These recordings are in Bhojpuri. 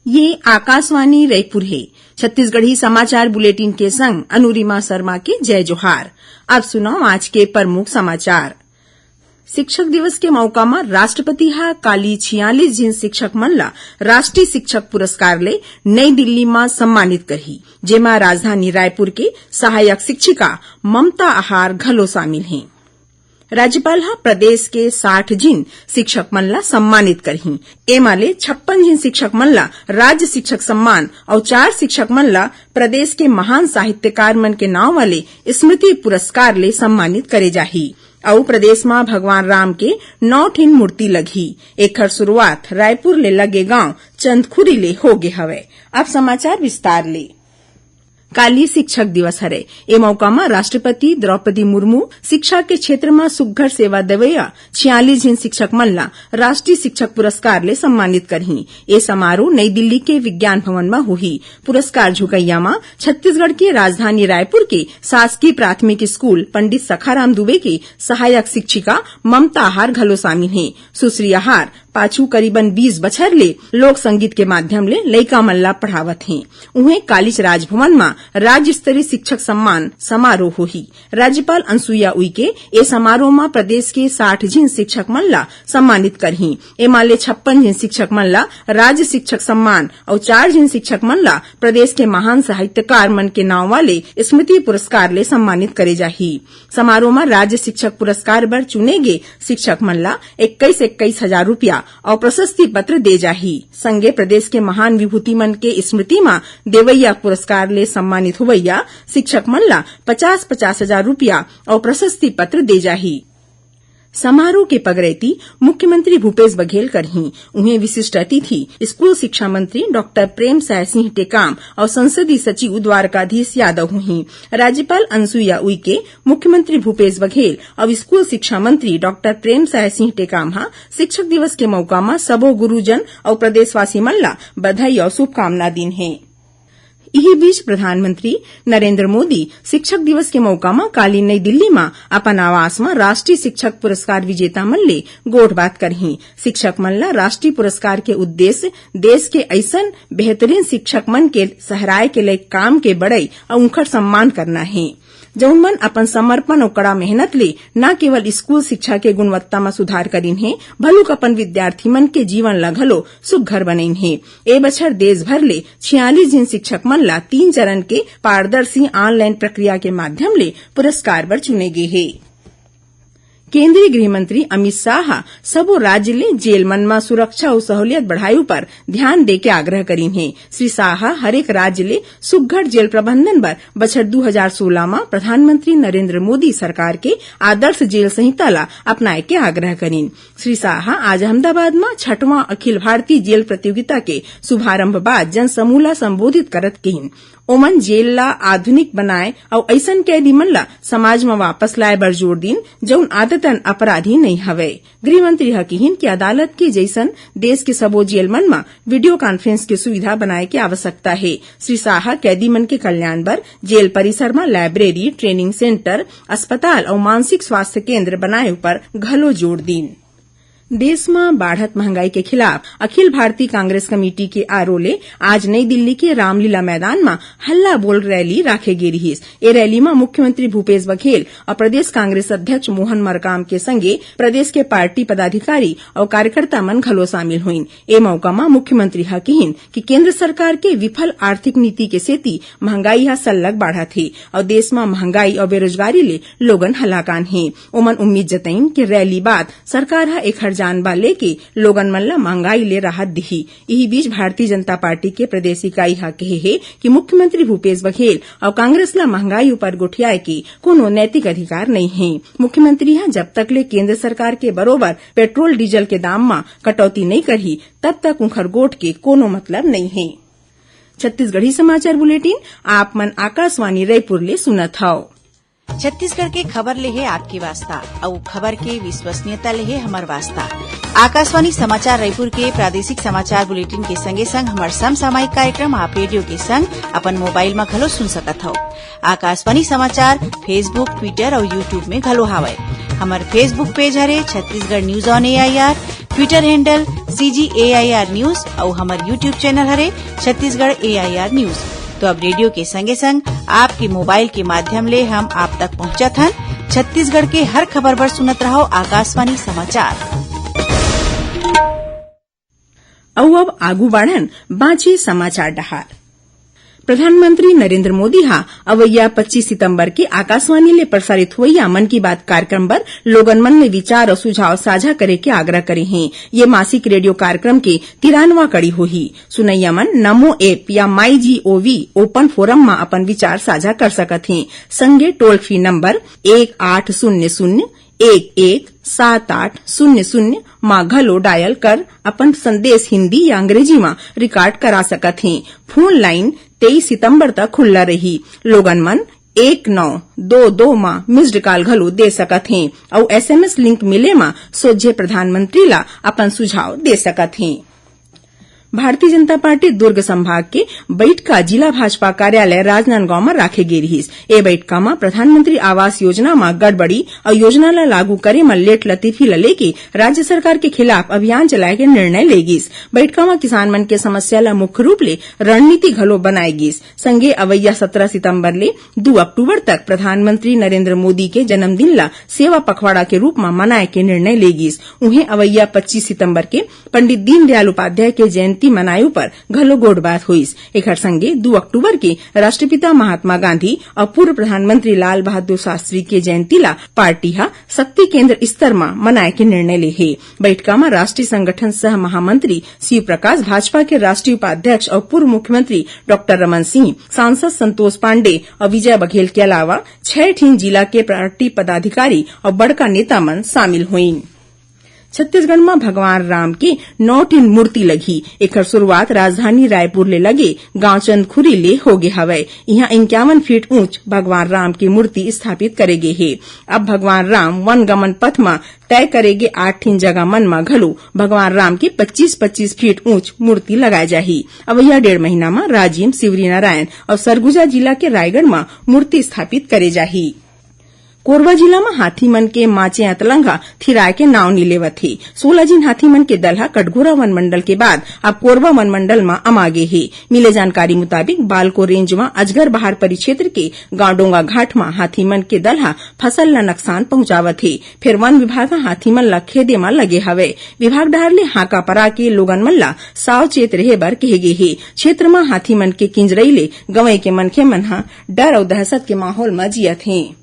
ये आकाशवाणी रायपुर है। छत्तीसगढ़ी समाचार बुलेटिन के संग अनुरिमा शर्मा के जय जोहार। अब सुनाओ आज के प्रमुख समाचार। शिक्षक दिवस के मौका में राष्ट्रपति हा काली 46 जिन शिक्षक मन ला राष्ट्रीय शिक्षक पुरस्कार ले नई दिल्ली में सम्मानित करही, जेमा राजधानी रायपुर के सहायक शिक्षिका ममता आहार घलो शामिल हैं। राज्यपाल हा प्रदेश के 60 जिन शिक्षक मन ला सम्मानित करही। एमा ले 56 जिन शिक्षक मन ला राज्य शिक्षक सम्मान और 4 शिक्षक मन ला प्रदेश के महान साहित्यकार मन के नाव वाले स्मृति पुरस्कार ले सम्मानित करे जाही। और प्रदेश में भगवान राम के 9 ठिन मूर्ति लगी। एकर शुरुआत रायपुर ले लगे गांव चंदखुरी ले होगे हवे। अब समाचार विस्तार ले। काली शिक्षक दिवस हरे। ए मौका में राष्ट्रपति द्रौपदी मुर्मू शिक्षा के क्षेत्र में सुघ्घर सेवा देवैया 46 जिन शिक्षक मन ला राष्ट्रीय शिक्षक पुरस्कार ले सम्मानित करही। ए समारोह नई दिल्ली के विज्ञान भवन में हुई। पुरस्कार झुकैया में छत्तीसगढ़ के राजधानी रायपुर के शासकीय प्राथमिक स्कूल पंडित सखाराम दुबे की सहायक शिक्षिका ममता आहार घलो शामिल है। सुश्री आहार पाछू करीबन 20 बछर ले लोक संगीत के माध्यम ले लइका मन ला पढ़ावत हैं। उन्हें कॉलेज राजभवन में राज्य स्तरीय शिक्षक सम्मान समारोह होही। राज्यपाल अनुसुईया उइके ए समारोह में प्रदेश के 60 जिन शिक्षक मन ला सम्मानित करही। एमा ले 56 जिन शिक्षक मन ला राज्य शिक्षक सम्मान और 4 जिन शिक्षक मन ला प्रदेश के महान साहित्यकार मन के नाव वाले स्मृति पुरस्कार ले सम्मानित करे जाही। समारोह में राज्य शिक्षक पुरस्कार बर चुने गे शिक्षक मन ला 21 हजार रुपया और प्रशस्ति पत्र दे जाही। संगे प्रदेश के महान विभूति मन के स्मृति में देवैया पुरस्कार ले सम्मानित हुवैया शिक्षक मन ला 50 हजार रुपया और प्रशस्ति पत्र दे जाही। समारोह के पगड़ैती मुख्यमंत्री भूपेश बघेल करही। उन्हें विशिष्ट अतिथि स्कूल शिक्षा मंत्री डॉक्टर प्रेम साय सिंह टेकाम और संसदीय सचिव द्वारकाधीश यादव हुई। राज्यपाल अनुसुईया उइके, मुख्यमंत्री भूपेश बघेल और स्कूल शिक्षा मंत्री डॉक्टर प्रेम साय सिंह टेकाम हा शिक्षक दिवस के मौका में सबो गुरुजन और प्रदेशवासी मन ला बधाई और शुभकामना दिन है। यही बीच प्रधानमंत्री नरेंद्र मोदी शिक्षक दिवस के मौका में काली नई दिल्ली में अपन आवास में राष्ट्रीय शिक्षक पुरस्कार विजेता मन ले गोठ बात करही। शिक्षक मन ला राष्ट्रीय पुरस्कार के उद्देश्य देश के ऐसन बेहतरीन शिक्षक मन के सहराय के लिए काम के बढ़ई और उनकर सम्मान करना है, जौन मन अपन समर्पण और कड़ा मेहनत ले न केवल स्कूल शिक्षा के गुणवत्ता में सुधार करीन है, भलुक अपन विद्यार्थी मन के जीवन ला घलो सुघ्घर बनईन है। ए बछर देश भर ले 46 जिन शिक्षक मन ला 3 चरण के पारदर्शी ऑनलाइन प्रक्रिया के माध्यम ले पुरस्कार बर चुने गे है। केंद्रीय गृह मंत्री अमित शाह सबो राज्य ले जेल मन में सुरक्षा और सहूलियत बढ़ायु पर ध्यान दे के आग्रह करीन है। श्री शाह हरेक राज्य ले सुघ्घर जेल प्रबंधन बर बछर 2016 में प्रधानमंत्री नरेंद्र मोदी सरकार के आदर्श जेल संहिता ला अपनाए के आग्रह करीन। श्री शाह आज अहमदाबाद में 6वां अखिल भारतीय जेल प्रतियोगिता के शुभारंभ बाद जन समूह ला संबोधित करत कहिन। ओमन जेल ला आधुनिक बनाए और ऐसन कैदी मन ला समाज में वापस लाए बर जोर दिन जौन आदतन अपराधी नहीं हवे। गृह मंत्री कहिन कि अदालत के जैसन देश के सबो जेल मन में वीडियो कॉन्फ्रेंस की सुविधा बनाए के आवश्यकता है। श्री शाह कैदी मन के कल्याण बर जेल परिसर में लाइब्रेरी, ट्रेनिंग सेंटर, अस्पताल और मानसिक स्वास्थ्य केंद्र बनाए पर घलो जोर दिन। देश में बढ़त महंगाई के खिलाफ अखिल भारतीय कांग्रेस कमेटी के आरोले आज नई दिल्ली के रामलीला मैदान में हल्ला बोल रैली राखे गे रहीस। ए रैली में मुख्यमंत्री भूपेश बघेल और प्रदेश कांग्रेस अध्यक्ष मोहन मरकाम के संगे प्रदेश के पार्टी पदाधिकारी और कार्यकर्ता मन घलो शामिल हुईन। ए मौका में मुख्यमंत्री कहिन कि केंद्र सरकार के विफल आर्थिक नीति के सेती महंगाई सल्लग बढ़त है और देश में महंगाई और बेरोजगारी ले लोगन हलाकान है। ओमन उम्मीद जतईन कि रैली बाद सरकार एक जानबा लेके लोगन मन ला महंगाई ले राहत दिही। यही बीच भारतीय जनता पार्टी के प्रदेश इकाई कहे है कि मुख्यमंत्री भूपेश बघेल और कांग्रेस ला महंगाई ऊपर गोठियाए के कोनो नैतिक अधिकार नहीं है। मुख्यमंत्री जब तक ले केंद्र सरकार के बरोबर पेट्रोल डीजल के दाम में कटौती नहीं करही तब तक उनकर गोठ के कोनो मतलब नहीं है। छत्तीसगढ़ी समाचार बुलेटिन आप मन आकाशवाणी रायपुर ले सुनत हव। छत्तीसगढ़ के खबर ले है आपके वास्ता और खबर के विश्वसनीयता ले है हमार वास्ता। आकाशवाणी समाचार रायपुर के प्रादेशिक समाचार बुलेटिन के संगे संग हमार समसामयिक कार्यक्रम आप रेडियो के संग अपन मोबाइल में घलो सुन सकत हो। आकाशवाणी समाचार फेसबुक, ट्विटर और यूट्यूब में घलो हावय। हमार फेसबुक पेज हरे Chhattisgarh news on AIR, Twitter handle CGAIR news और हमार यूट्यूब चैनल हरे छत्तीसगढ़ AIR न्यूज। तो अब रेडियो के संगे संग आपके मोबाइल के माध्यम ले हम आप तक पहुंचत हन। छत्तीसगढ़ के हर खबर बर सुनत रहो आकाशवाणी समाचार। अब आगू बढ़न बाँचे समाचार डहार। प्रधानमंत्री नरेंद्र मोदी हा अवैया 25 सितंबर के आकाशवाणी ले प्रसारित हुआ मन की बात कार्यक्रम पर लोगन मन में विचार और सुझाव साझा करे के आग्रह करे हैं। ये मासिक रेडियो कार्यक्रम के 93वां कड़ी होही। सुनैया मन नमो ऐप या MyGOV ओपन फोरम में अपन विचार साझा कर सकत हैं। संगे टोल फ्री नंबर 1800-117800 मां घलो डायल कर अपन संदेश हिंदी या अंग्रेजी में रिकॉर्ड करा सकत हैं। फोन लाइन 23 सितंबर तक खुला रही। लोगन मन 1922 मां मिस्ड कॉल घलो दे सकत हैं और SMS लिंक मिले मां सोझे प्रधानमंत्री ला अपन सुझाव दे सकत हैं। भारतीय जनता पार्टी दुर्ग संभाग के बैठका जिला भाजपा कार्यालय राजनांदगांव में राखे गे रहीस। ए बैठका में प्रधानमंत्री आवास योजना में गड़बड़ी और योजना ला लागू करे में लेट लतीफी ला लेके राज्य सरकार के खिलाफ अभियान चलाए के निर्णय लेगिस। बैठका में किसान मन के समस्या ला मुख्य रूप ले रणनीति घलो बनाई गिस। संगे अवैया 17 सितंबर ले 2 अक्टूबर तक प्रधानमंत्री नरेंद्र मोदी के जन्मदिन ला सेवा पखवाड़ा के रूप में मनाए के निर्णय लेगिस। उन्हें अवैया 25 सितंबर के पंडित दीनदयाल उपाध्याय के जयंती मनायु पर घलो गोड़ बात हुईस। एकर संगे 2 अक्टूबर के राष्ट्रपिता महात्मा गांधी और पूर्व प्रधानमंत्री लाल बहादुर शास्त्री के जयंती ला पार्टी हा शक्ति केंद्र स्तर में मनाए के निर्णय ले है। बैठका में राष्ट्रीय संगठन सह महामंत्री शिव प्रकाश, भाजपा के राष्ट्रीय उपाध्यक्ष और पूर्व मुख्यमंत्री डॉक्टर रमन सिंह, सांसद संतोष पांडे और विजय बघेल के अलावा 6 ठीन जिला के पार्टी पदाधिकारी और बड़का नेता मन शामिल हुईन। छत्तीसगढ़ में भगवान राम की 9 ठीन मूर्ति लगी। एकर शुरुआत राजधानी रायपुर ले लगे गांव चंदखुरी ले होगे हवय। यहाँ 51 फीट ऊंच भगवान राम की मूर्ति स्थापित करेगे है। अब भगवान राम वन गमन पथ में तय करेगे 8 ठीन जगह मन में घलो भगवान राम की 25-25 फीट ऊंच मूर्ति लगाए जाही। अब यह 1.5 महीना में राजिम, शिवरी नारायण और सरगुजा जिला के रायगढ़ में मूर्ति स्थापित करे जाही। कोरबा जिला में हाथी मन के माचे अतलंगा थिराए के नाव नी लेवत थे। 16 जिन हाथी मन के दल हा कटघोरा वन मंडल के बाद अब कोरबा वन मंडल में अमागे है। मिले जानकारी मुताबिक बालको रेंज में अजगर बहार परिक्षेत्र के गांडोंगा घाट में हाथी मन के दल हा फसल ला नुकसान पहुंचावत है। फिर वन विभाग हाथी मन ला खेदे में लगे हवे। विभाग डहर ले हाका परा के लोगन मन ला सावचेत रहे बर कहे गे है। क्षेत्र में हाथी मन के किंजरई ले गंवई के मनखे मन हा डर और दहशत के माहौल में जियत हैं।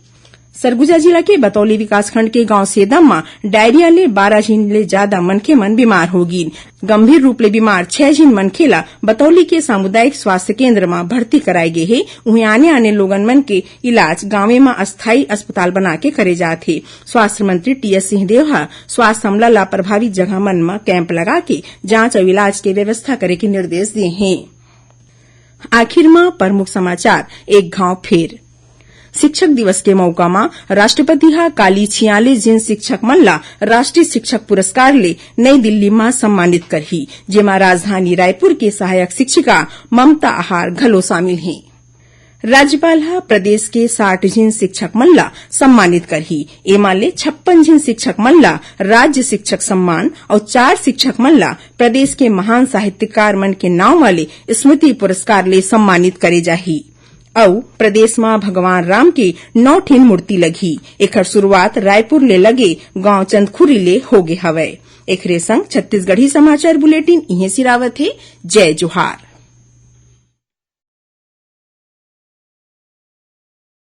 सरगुजा जिला के बतौली विकासखंड के गांव सेदम में डायरिया ले 12 झीन ले ज्यादा मनखे मन बीमार होगी। गंभीर रूप ले बीमार 6 झीन मनखे ला बतौली के सामुदायिक स्वास्थ्य केंद्र में भर्ती कराए गए है। उन्हें आने लोगन मन के इलाज गांवे में अस्थायी अस्पताल बना के करे जात है। स्वास्थ्य मंत्री TS सिंहदेव हा स्वास्थ्य हमला ला प्रभावित जगह मन में कैंप लगा के जांच और इलाज के व्यवस्था करे के निर्देश दिए हैं। आखिर में प्रमुख समाचार एक घाव फेर। शिक्षक दिवस के मौका में राष्ट्रपति हा काली 46 जिन शिक्षक मन ला राष्ट्रीय शिक्षक पुरस्कार ले नई दिल्ली में सम्मानित करही। जेमा राजधानी रायपुर के सहायक शिक्षिका ममता आहार घलो शामिल हैं। राज्यपाल हा प्रदेश के 60 जिन शिक्षक मन ला सम्मानित करही। एमा ले 56 जिन शिक्षक मन ला राज्य शिक्षक सम्मान और 4 शिक्षक मन ला प्रदेश के महान साहित्यकार मन के नाम वाले स्मृति पुरस्कार ले सम्मानित करे जाही। और प्रदेश में भगवान राम की 9 ठीन मूर्ति लगी। एकर शुरुआत रायपुर ले लगे गांव चंदखुरी ले होगे हवय। एकरे संग छत्तीसगढ़ी समाचार बुलेटिन इहे सिरावत है। जय जोहार।